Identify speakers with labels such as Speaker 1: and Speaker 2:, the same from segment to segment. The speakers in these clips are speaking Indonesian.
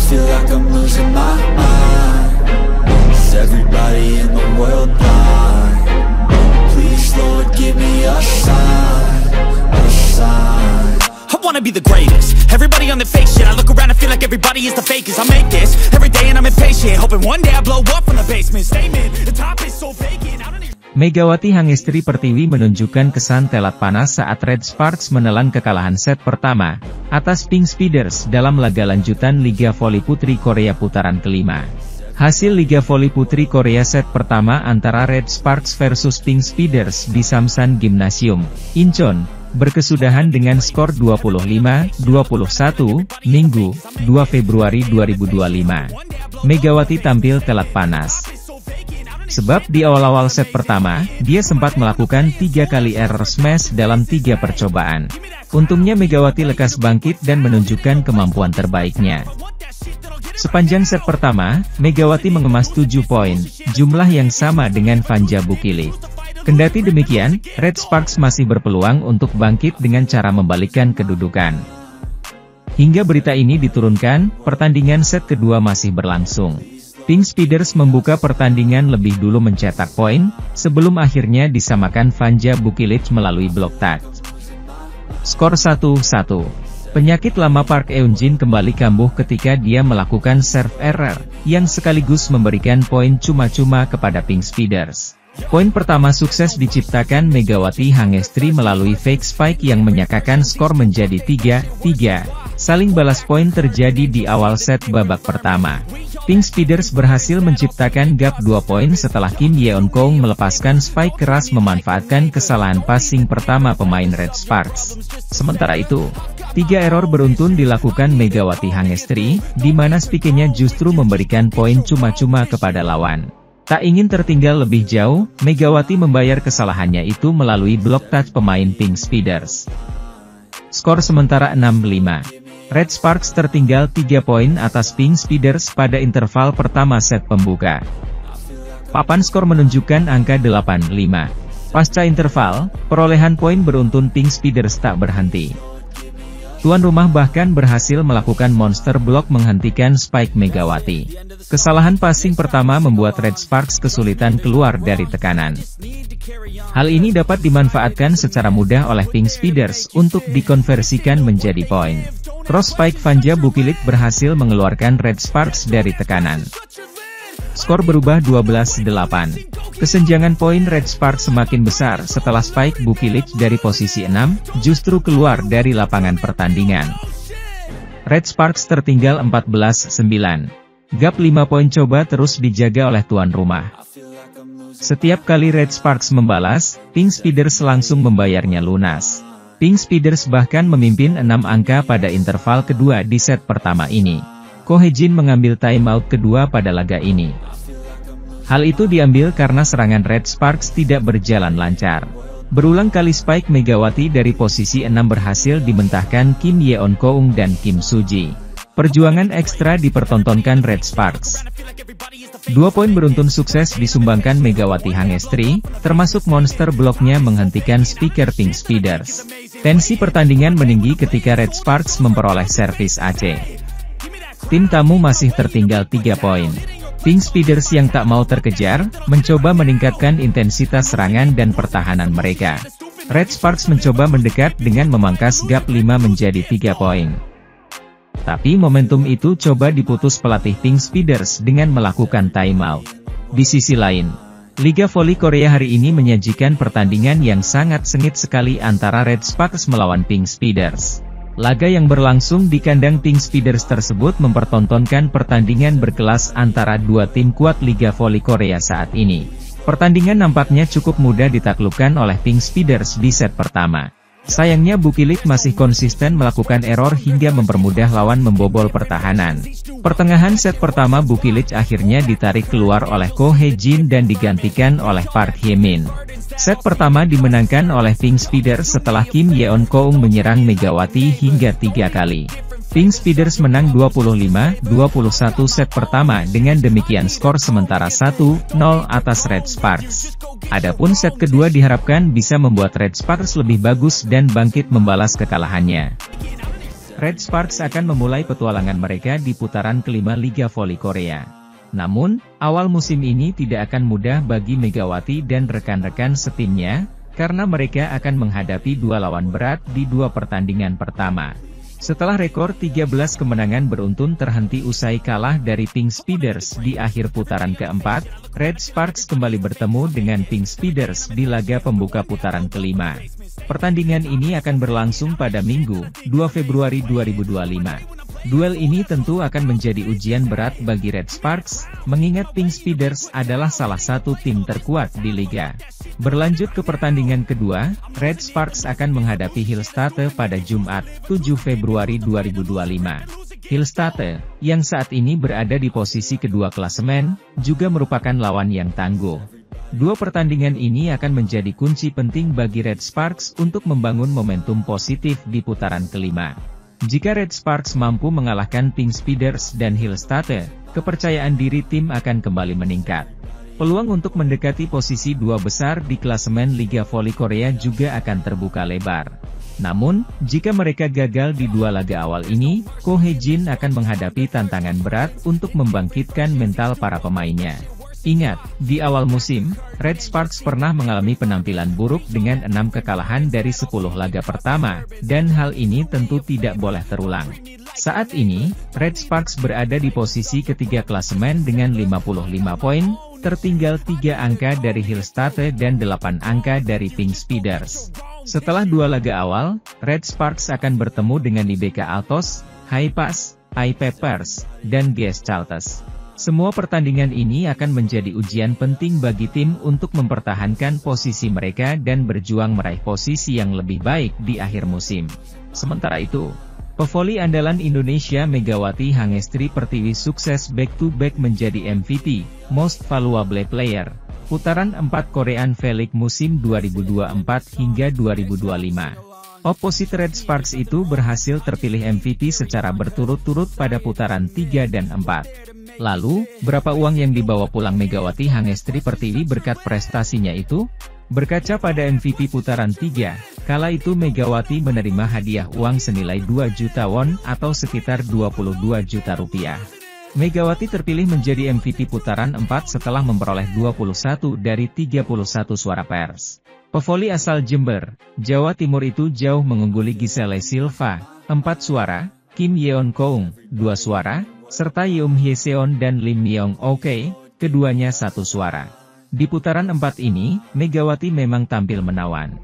Speaker 1: feel like I'm losing my mind. Is everybody in the world blind? Please Lord give me a sign, a sign.
Speaker 2: I wanna be the greatest. Everybody on the fake shit. I look around and feel like everybody is the fakest. I make this every day and I'm impatient, hoping one day I blow up from the basement. Statement, the top is so vacant. I don't even...
Speaker 3: Megawati Hangestri Pertiwi menunjukkan kesan telat panas saat Red Sparks menelan kekalahan set pertama atas Pink Speeders dalam laga lanjutan Liga Voli Putri Korea putaran kelima. Hasil Liga Voli Putri Korea set pertama antara Red Sparks versus Pink Speeders di Samsan Gymnasium, Incheon, berkesudahan dengan skor 25-21, Minggu, 2 Februari 2025. Megawati tampil telat panas. Sebab di awal-awal set pertama, dia sempat melakukan 3 kali error smash dalam 3 percobaan. Untungnya Megawati lekas bangkit dan menunjukkan kemampuan terbaiknya. Sepanjang set pertama, Megawati mengemas 7 poin, jumlah yang sama dengan Vanja Bukilik. Kendati demikian, Red Sparks masih berpeluang untuk bangkit dengan cara membalikkan kedudukan. Hingga berita ini diturunkan, pertandingan set kedua masih berlangsung. Pink Speeders membuka pertandingan lebih dulu mencetak poin, sebelum akhirnya disamakan Vanja Bukilik melalui blok touch. Skor 1-1. Penyakit lama Park Eun-jin kembali kambuh ketika dia melakukan serve error, yang sekaligus memberikan poin cuma-cuma kepada Pink Speeders. Poin pertama sukses diciptakan Megawati Hangestri melalui fake spike yang menyakakan skor menjadi 3-3. Saling balas poin terjadi di awal set babak pertama. Pink Speeders berhasil menciptakan gap 2 poin setelah Kim Yeon-kong melepaskan spike keras memanfaatkan kesalahan passing pertama pemain Red Sparks. Sementara itu, 3 error beruntun dilakukan Megawati Hangestri, di mana spikenya justru memberikan poin cuma-cuma kepada lawan. Tak ingin tertinggal lebih jauh, Megawati membayar kesalahannya itu melalui blok touch pemain Pink Speeders. Skor sementara 6-5. Red Sparks tertinggal 3 poin atas Pink Speeders pada interval pertama set pembuka. Papan skor menunjukkan angka 8-5. Pasca interval, perolehan poin beruntun Pink Speeders tak berhenti. Tuan rumah bahkan berhasil melakukan monster block menghentikan spike Megawati. Kesalahan passing pertama membuat Red Sparks kesulitan keluar dari tekanan. Hal ini dapat dimanfaatkan secara mudah oleh Pink Speeders untuk dikonversikan menjadi poin. Cross spike Vanja Bukilik berhasil mengeluarkan Red Sparks dari tekanan. Skor berubah 12-8. Kesenjangan poin Red Sparks semakin besar setelah spike Bukilik dari posisi 6, justru keluar dari lapangan pertandingan. Red Sparks tertinggal 14-9. Gap 5 poin coba terus dijaga oleh tuan rumah. Setiap kali Red Sparks membalas, Pink Speeders langsung membayarnya lunas. Pink Speeders bahkan memimpin 6 angka pada interval kedua di set pertama ini. Ko Hye-jin mengambil timeout kedua pada laga ini. Hal itu diambil karena serangan Red Sparks tidak berjalan lancar. Berulang kali spike Megawati dari posisi 6 berhasil dimentahkan Kim Yeon-kong dan Kim Soo-ji. Perjuangan ekstra dipertontonkan Red Sparks. 2 poin beruntun sukses disumbangkan Megawati Hangestri, termasuk monster bloknya menghentikan speaker Pink Speeders. Tensi pertandingan meninggi ketika Red Sparks memperoleh servis AC. Tim tamu masih tertinggal 3 poin. Pink Speeders yang tak mau terkejar, mencoba meningkatkan intensitas serangan dan pertahanan mereka. Red Sparks mencoba mendekat dengan memangkas gap 5 menjadi 3 poin. Tapi momentum itu coba diputus pelatih Pink Speeders dengan melakukan timeout. Di sisi lain, Liga Voli Korea hari ini menyajikan pertandingan yang sangat sengit sekali antara Red Sparks melawan Pink Speeders. Laga yang berlangsung di kandang Pink Speeders tersebut mempertontonkan pertandingan berkelas antara dua tim kuat Liga Voli Korea saat ini. Pertandingan nampaknya cukup mudah ditaklukkan oleh Pink Speeders di set pertama. Sayangnya Bukilik masih konsisten melakukan error hingga mempermudah lawan membobol pertahanan. Pertengahan set pertama Bukilik akhirnya ditarik keluar oleh Ko Hye-jin dan digantikan oleh Park Hye-min. Set pertama dimenangkan oleh Pink Speeders setelah Kim Yeon-kong menyerang Megawati hingga 3 kali. Pink Speeders menang 25-21 set pertama dengan demikian skor sementara 1-0 atas Red Sparks. Adapun set kedua diharapkan bisa membuat Red Sparks lebih bagus dan bangkit membalas kekalahannya. Red Sparks akan memulai petualangan mereka di putaran kelima Liga Voli Korea. Namun, awal musim ini tidak akan mudah bagi Megawati dan rekan-rekan setimnya, karena mereka akan menghadapi dua lawan berat di dua pertandingan pertama. Setelah rekor 13 kemenangan beruntun terhenti usai kalah dari Pink Speeders di akhir putaran keempat, Red Sparks kembali bertemu dengan Pink Speeders di laga pembuka putaran kelima. Pertandingan ini akan berlangsung pada Minggu, 2 Februari 2025. Duel ini tentu akan menjadi ujian berat bagi Red Sparks, mengingat Pink Speeders adalah salah satu tim terkuat di liga. Berlanjut ke pertandingan kedua, Red Sparks akan menghadapi Hillstatte pada Jumat, 7 Februari 2025. Hillstatte, yang saat ini berada di posisi kedua klasemen, juga merupakan lawan yang tangguh. Dua pertandingan ini akan menjadi kunci penting bagi Red Sparks untuk membangun momentum positif di putaran kelima. Jika Red Sparks mampu mengalahkan Pink Speeders dan Hillstatte, kepercayaan diri tim akan kembali meningkat. Peluang untuk mendekati posisi dua besar di klasemen Liga Voli Korea juga akan terbuka lebar. Namun, jika mereka gagal di dua laga awal ini, Ko Hae-jin akan menghadapi tantangan berat untuk membangkitkan mental para pemainnya. Ingat, di awal musim, Red Sparks pernah mengalami penampilan buruk dengan 6 kekalahan dari 10 laga pertama, dan hal ini tentu tidak boleh terulang. Saat ini, Red Sparks berada di posisi ketiga klasemen dengan 55 poin, tertinggal 3 angka dari Hillstatte dan 8 angka dari Pink Speeders. Setelah dua laga awal, Red Sparks akan bertemu dengan IBK Altos, Haipas, iPepers, dan GS Chalters. Semua pertandingan ini akan menjadi ujian penting bagi tim untuk mempertahankan posisi mereka dan berjuang meraih posisi yang lebih baik di akhir musim. Sementara itu, pevoli andalan Indonesia Megawati Hangestri Pertiwi sukses back-to-back menjadi MVP, Most Valuable Player, putaran 4 Korean V-League musim 2024 hingga 2025. Opposite Red Sparks itu berhasil terpilih MVP secara berturut-turut pada putaran 3 dan 4. Lalu, berapa uang yang dibawa pulang Megawati Hangestri Pertiwi berkat prestasinya itu? Berkaca pada MVP putaran 3, kala itu Megawati menerima hadiah uang senilai 2 juta won atau sekitar 22 juta rupiah. Megawati terpilih menjadi MVP putaran 4 setelah memperoleh 21 dari 31 suara pers. Pevoli asal Jember, Jawa Timur itu jauh mengungguli Giselle Silva, 4 suara, Kim Yeon Koung, 2 suara, serta Yeom Hye-seon dan Lim Myong-ok, keduanya 1 suara. Di putaran 4 ini, Megawati memang tampil menawan.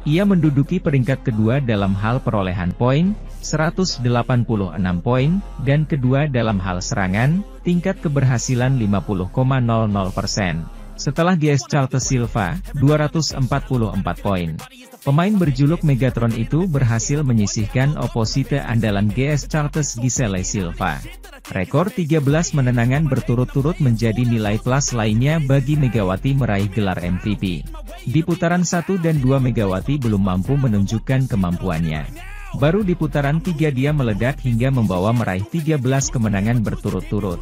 Speaker 3: Ia menduduki peringkat kedua dalam hal perolehan poin, 186 poin, dan kedua dalam hal serangan, tingkat keberhasilan 50,00%. Setelah GS Chalters Silva, 244 poin. Pemain berjuluk Megatron itu berhasil menyisihkan opposite andalan GS Chalters Giselle Silva. Rekor 13 menenangan berturut-turut menjadi nilai plus lainnya bagi Megawati meraih gelar MVP. Di putaran 1 dan 2 Megawati belum mampu menunjukkan kemampuannya. Baru di putaran 3 dia meledak hingga membawa meraih 13 kemenangan berturut-turut.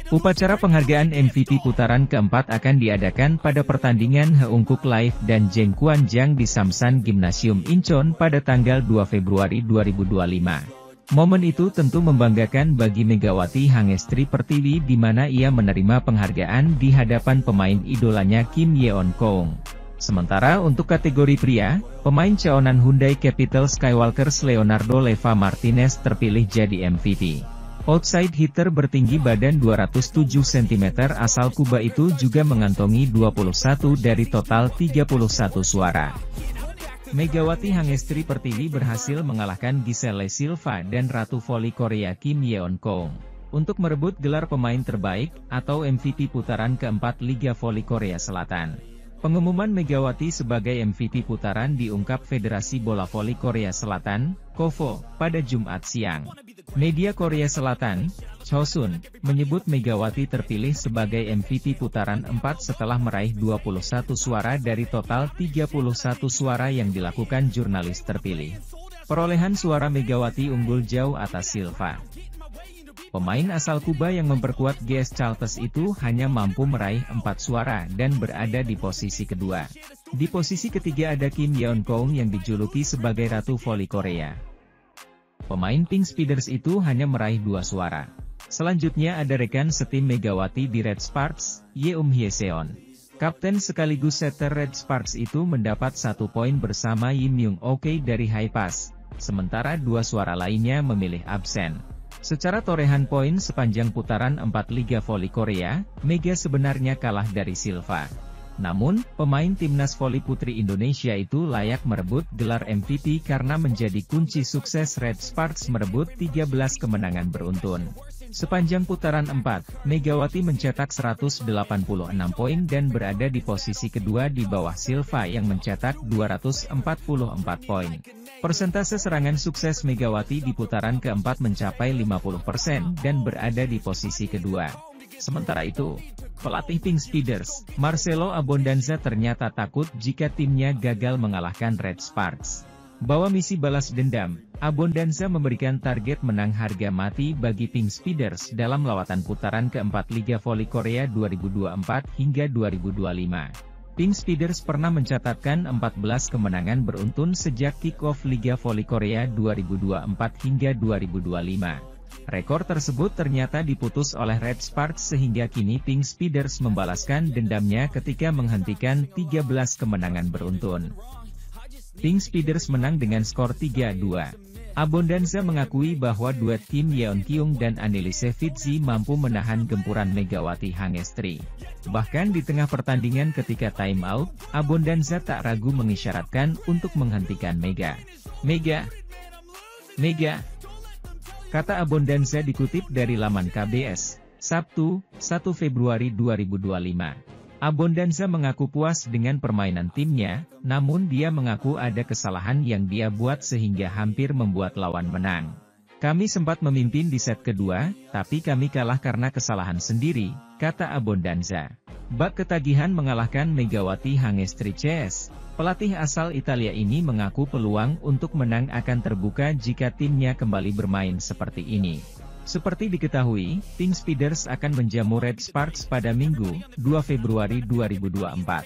Speaker 3: Upacara penghargaan MVP putaran keempat akan diadakan pada pertandingan Heungkuk Live dan Jengkwanjang di Samsan Gymnasium Incheon pada tanggal 2 Februari 2025. Momen itu tentu membanggakan bagi Megawati Hangestri Pertiwi di mana ia menerima penghargaan di hadapan pemain idolanya Kim Yeon Koung. Sementara untuk kategori pria, pemain Cheonan Hyundai Capital Skywalkers Leonardo Leva Martinez terpilih jadi MVP. Outside hitter bertinggi badan 207 cm asal Kuba itu juga mengantongi 21 dari total 31 suara. Megawati Hangestri Pertiwi berhasil mengalahkan Giselle Silva dan Ratu Voli Korea Kim Yeon Koung untuk merebut gelar pemain terbaik atau MVP putaran keempat Liga Voli Korea Selatan. Pengumuman Megawati sebagai MVP putaran diungkap Federasi Bola Voli Korea Selatan, KOVO, pada Jumat siang. Media Korea Selatan, Chosun, menyebut Megawati terpilih sebagai MVP putaran 4 setelah meraih 21 suara dari total 31 suara yang dilakukan jurnalis terpilih. Perolehan suara Megawati unggul jauh atas Silva. Pemain asal Kuba yang memperkuat GS Chalters itu hanya mampu meraih 4 suara dan berada di posisi kedua. Di posisi ketiga ada Kim Yeon Koung yang dijuluki sebagai Ratu Voli Korea. Pemain Pink Speeders itu hanya meraih 2 suara. Selanjutnya ada rekan setim Megawati di Red Sparks, Yeum Hyeseon. Kapten sekaligus setter Red Sparks itu mendapat 1 poin bersama Yim Myung Ok dari High Pass, sementara 2 suara lainnya memilih absen. Secara torehan poin sepanjang putaran 4 Liga Voli Korea, Mega sebenarnya kalah dari Silva. Namun, pemain timnas voli putri Indonesia itu layak merebut gelar MVP karena menjadi kunci sukses Red Sparks merebut 13 kemenangan beruntun. Sepanjang putaran 4, Megawati mencetak 186 poin dan berada di posisi kedua di bawah Silva yang mencetak 244 poin. Persentase serangan sukses Megawati di putaran keempat mencapai 50% dan berada di posisi kedua. Sementara itu, pelatih Pink Speeders, Marcelo Abondanza ternyata takut jika timnya gagal mengalahkan Red Sparks. Bawa misi balas dendam, Abondanza memberikan target menang harga mati bagi Pink Speeders dalam lawatan putaran keempat Liga Voli Korea 2024 hingga 2025. Pink Speeders pernah mencatatkan 14 kemenangan beruntun sejak kick-off Liga Voli Korea 2024 hingga 2025. Rekor tersebut ternyata diputus oleh Red Sparks sehingga kini Pink Speeders membalaskan dendamnya ketika menghentikan 13 kemenangan beruntun. Pink Speeders menang dengan skor 3-2. Abondanza mengakui bahwa duet Kim Yeon Kyung dan Annelise Fitzi mampu menahan gempuran Megawati Hangestri. Bahkan di tengah pertandingan ketika time out, Abondanza tak ragu mengisyaratkan untuk menghentikan Mega. Kata Abondanza dikutip dari laman KBS, Sabtu, 1 Februari 2025. Abondanza mengaku puas dengan permainan timnya, namun dia mengaku ada kesalahan yang dia buat sehingga hampir membuat lawan menang. Kami sempat memimpin di set kedua, tapi kami kalah karena kesalahan sendiri, kata Abondanza. Bak ketagihan mengalahkan Megawati Hangestri CS, pelatih asal Italia ini mengaku peluang untuk menang akan terbuka jika timnya kembali bermain seperti ini. Seperti diketahui, Pink Speeders akan menjamu Red Sparks pada Minggu, 2 Februari 2024.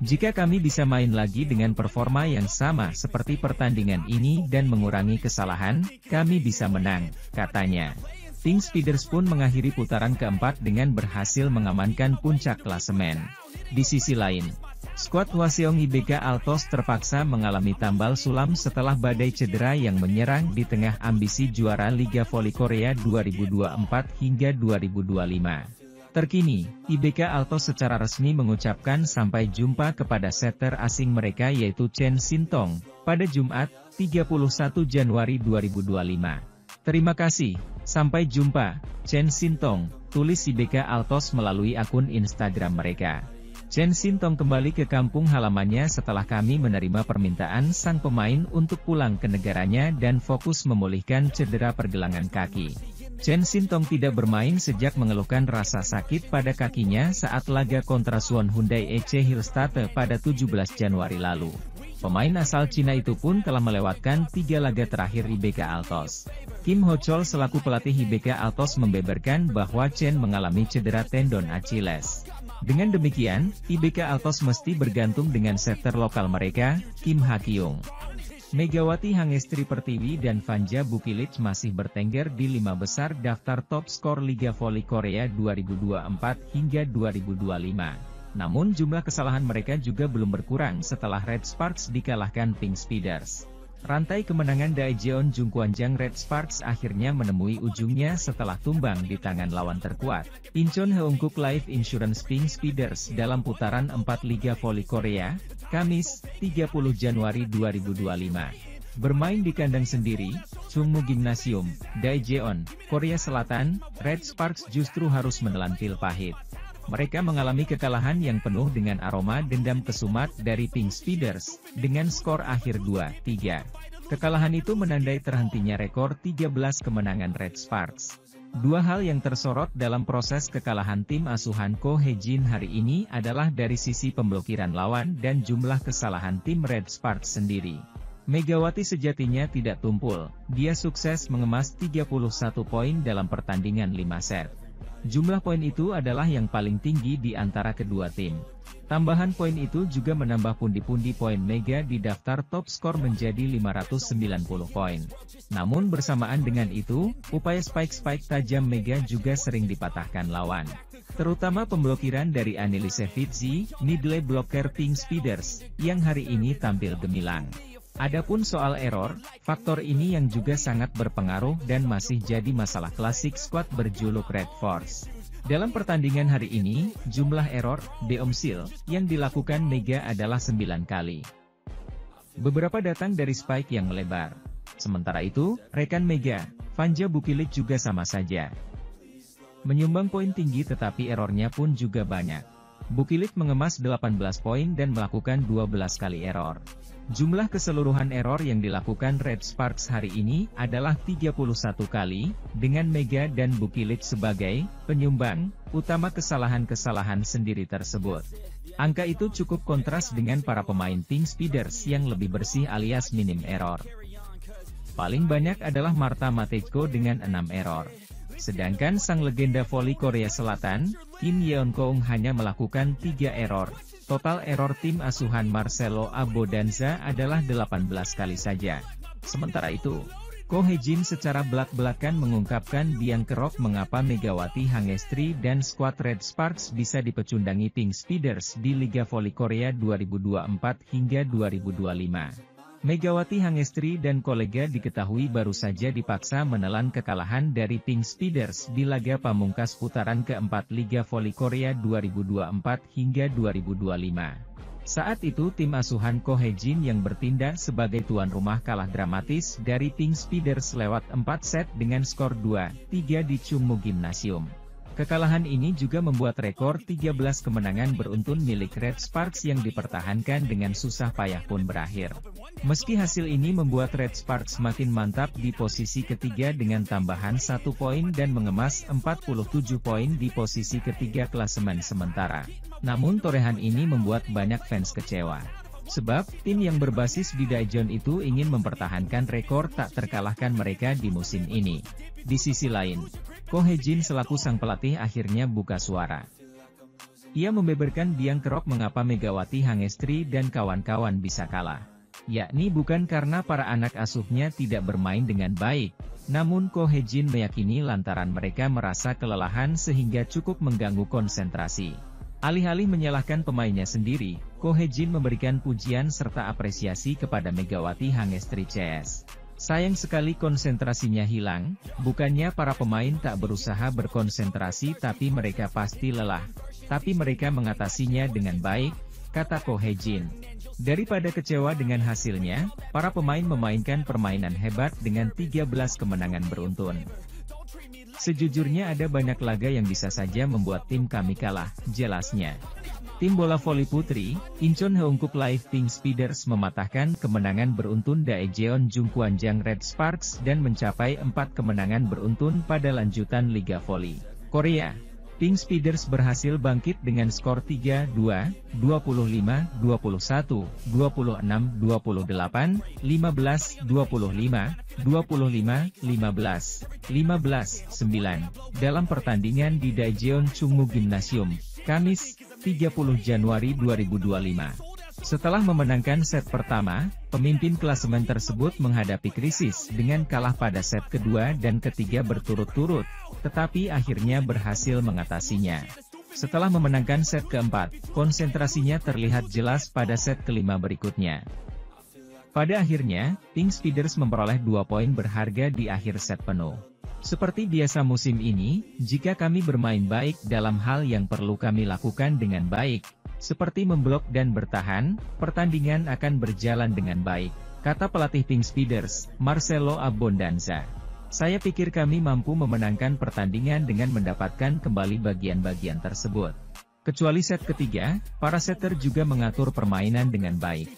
Speaker 3: Jika kami bisa main lagi dengan performa yang sama seperti pertandingan ini dan mengurangi kesalahan, kami bisa menang, katanya. Pink Speeders pun mengakhiri putaran keempat dengan berhasil mengamankan puncak klasemen. Di sisi lain, skuad Hwaseong IBK Altos terpaksa mengalami tambal sulam setelah badai cedera yang menyerang di tengah ambisi juara Liga Voli Korea 2024 hingga 2025. Terkini, IBK Altos secara resmi mengucapkan sampai jumpa kepada setter asing mereka yaitu Chen Sintong, pada Jumat, 31 Januari 2025. Terima kasih, sampai jumpa, Chen Sintong, tulis IBK Altos melalui akun Instagram mereka. Chen Sintong kembali ke kampung halamannya setelah kami menerima permintaan sang pemain untuk pulang ke negaranya dan fokus memulihkan cedera pergelangan kaki. Chen Sintong tidak bermain sejak mengeluhkan rasa sakit pada kakinya saat laga kontra Suwon Hyundai EC Hillstatte pada 17 Januari lalu. Pemain asal Cina itu pun telah melewatkan 3 laga terakhir IBK Altos. Kim Ho-chol selaku pelatih IBK Altos membeberkan bahwa Chen mengalami cedera tendon Achilles. Dengan demikian, IBK Altos mesti bergantung dengan setter lokal mereka, Kim Ha-kyung. Megawati Hangestri Pertiwi dan Vanja Bukilic masih bertengger di 5 besar daftar top skor Liga Voli Korea 2024 hingga 2025. Namun jumlah kesalahan mereka juga belum berkurang setelah Red Sparks dikalahkan Pink Speeders. Rantai kemenangan Daejeon Jungkwanjang Red Sparks akhirnya menemui ujungnya setelah tumbang di tangan lawan terkuat, Incheon Heungkuk Life Insurance Pink Speeders dalam putaran 4 Liga Voli Korea, Kamis, 30 Januari 2025. Bermain di kandang sendiri, Chungmu Gymnasium, Daejeon, Korea Selatan, Red Sparks justru harus menelan pil pahit. Mereka mengalami kekalahan yang penuh dengan aroma dendam kesumat dari Pink Speeders, dengan skor akhir 2-3. Kekalahan itu menandai terhentinya rekor 13 kemenangan Red Sparks. Dua hal yang tersorot dalam proses kekalahan tim asuhan Ko Hye-jin hari ini adalah dari sisi pemblokiran lawan dan jumlah kesalahan tim Red Sparks sendiri. Megawati sejatinya tidak tumpul, dia sukses mengemas 31 poin dalam pertandingan 5 set. Jumlah poin itu adalah yang paling tinggi di antara kedua tim. Tambahan poin itu juga menambah pundi-pundi poin Mega di daftar top skor menjadi 590 poin. Namun bersamaan dengan itu, upaya spike tajam Mega juga sering dipatahkan lawan. Terutama pemblokiran dari Anilisevich, middle blocker Pink Speeders, yang hari ini tampil gemilang. Adapun soal error, faktor ini yang juga sangat berpengaruh dan masih jadi masalah klasik skuad berjuluk Red Force. Dalam pertandingan hari ini, jumlah error, Deomsil, yang dilakukan Mega adalah 9 kali. Beberapa datang dari spike yang melebar. Sementara itu, rekan Mega, Vanja Bukilic juga sama saja. Menyumbang poin tinggi tetapi errornya pun juga banyak. Bukilic mengemas 18 poin dan melakukan 12 kali error. Jumlah keseluruhan error yang dilakukan Red Sparks hari ini adalah 31 kali, dengan Mega dan Bukilic sebagai penyumbang utama kesalahan-kesalahan sendiri tersebut. Angka itu cukup kontras dengan para pemain Pink Speeders yang lebih bersih alias minim error. Paling banyak adalah Marta Matejko dengan 6 error. Sedangkan sang legenda voli Korea Selatan, Kim Yeon-keung hanya melakukan 3 error. Total error tim asuhan Marcelo Abodanza adalah 18 kali saja. Sementara itu, Ko Hye-jin secara belak-belakan mengungkapkan biang kerok mengapa Megawati Hangestri dan skuad Red Sparks bisa dipecundangi Pink Speeders di Liga Voli Korea 2024 hingga 2025. Megawati Hangestri dan kolega diketahui baru saja dipaksa menelan kekalahan dari Pink Speeders di laga pamungkas putaran keempat Liga Voli Korea 2024 hingga 2025. Saat itu tim asuhan Ko Hye-jin yang bertindak sebagai tuan rumah kalah dramatis dari Pink Speeders lewat 4 set dengan skor 2-3 di Chungmu Gymnasium. Kekalahan ini juga membuat rekor 13 kemenangan beruntun milik Red Sparks yang dipertahankan dengan susah payah pun berakhir. Meski hasil ini membuat Red Sparks makin mantap di posisi ketiga dengan tambahan 1 poin dan mengemas 47 poin di posisi ketiga klasemen sementara. Namun torehan ini membuat banyak fans kecewa. Sebab, tim yang berbasis di Daejeon itu ingin mempertahankan rekor tak terkalahkan mereka di musim ini. Di sisi lain, Ko Hye-jin selaku sang pelatih akhirnya buka suara. Ia membeberkan biang kerok mengapa Megawati Hangestri dan kawan-kawan bisa kalah. Yakni bukan karena para anak asuhnya tidak bermain dengan baik, namun Ko Hye-jin meyakini lantaran mereka merasa kelelahan sehingga cukup mengganggu konsentrasi. Alih-alih menyalahkan pemainnya sendiri, Ko Hye-jin memberikan pujian serta apresiasi kepada Megawati Hangestri CS. Sayang sekali konsentrasinya hilang, bukannya para pemain tak berusaha berkonsentrasi tapi mereka pasti lelah. Tapi mereka mengatasinya dengan baik, kata Ko Hye-jin. Daripada kecewa dengan hasilnya, para pemain memainkan permainan hebat dengan 13 kemenangan beruntun. Sejujurnya ada banyak laga yang bisa saja membuat tim kami kalah, jelasnya. Tim bola voli putri, Incheon Heungkuk Live Pink Speeders mematahkan kemenangan beruntun Daejeon Jungkwanjang Red Sparks dan mencapai 4 kemenangan beruntun pada lanjutan Liga Voli Korea. Pink Speeders berhasil bangkit dengan skor 3-2, 25-21, 26-28, 15-25, 25-15, 15-9 dalam pertandingan di Daejeon Chungmu Gymnasium, Kamis, 30 Januari 2025. Setelah memenangkan set pertama, pemimpin klasemen tersebut menghadapi krisis dengan kalah pada set kedua dan ketiga berturut-turut, tetapi akhirnya berhasil mengatasinya. Setelah memenangkan set keempat, konsentrasinya terlihat jelas pada set kelima berikutnya. Pada akhirnya, Pink Speeders memperoleh 2 poin berharga di akhir set penuh. Seperti biasa musim ini, jika kami bermain baik dalam hal yang perlu kami lakukan dengan baik, seperti memblok dan bertahan, pertandingan akan berjalan dengan baik, kata pelatih Pink Speeders, Marcelo Abodanza. Saya pikir kami mampu memenangkan pertandingan dengan mendapatkan kembali bagian-bagian tersebut. Kecuali set ketiga, para setter juga mengatur permainan dengan baik.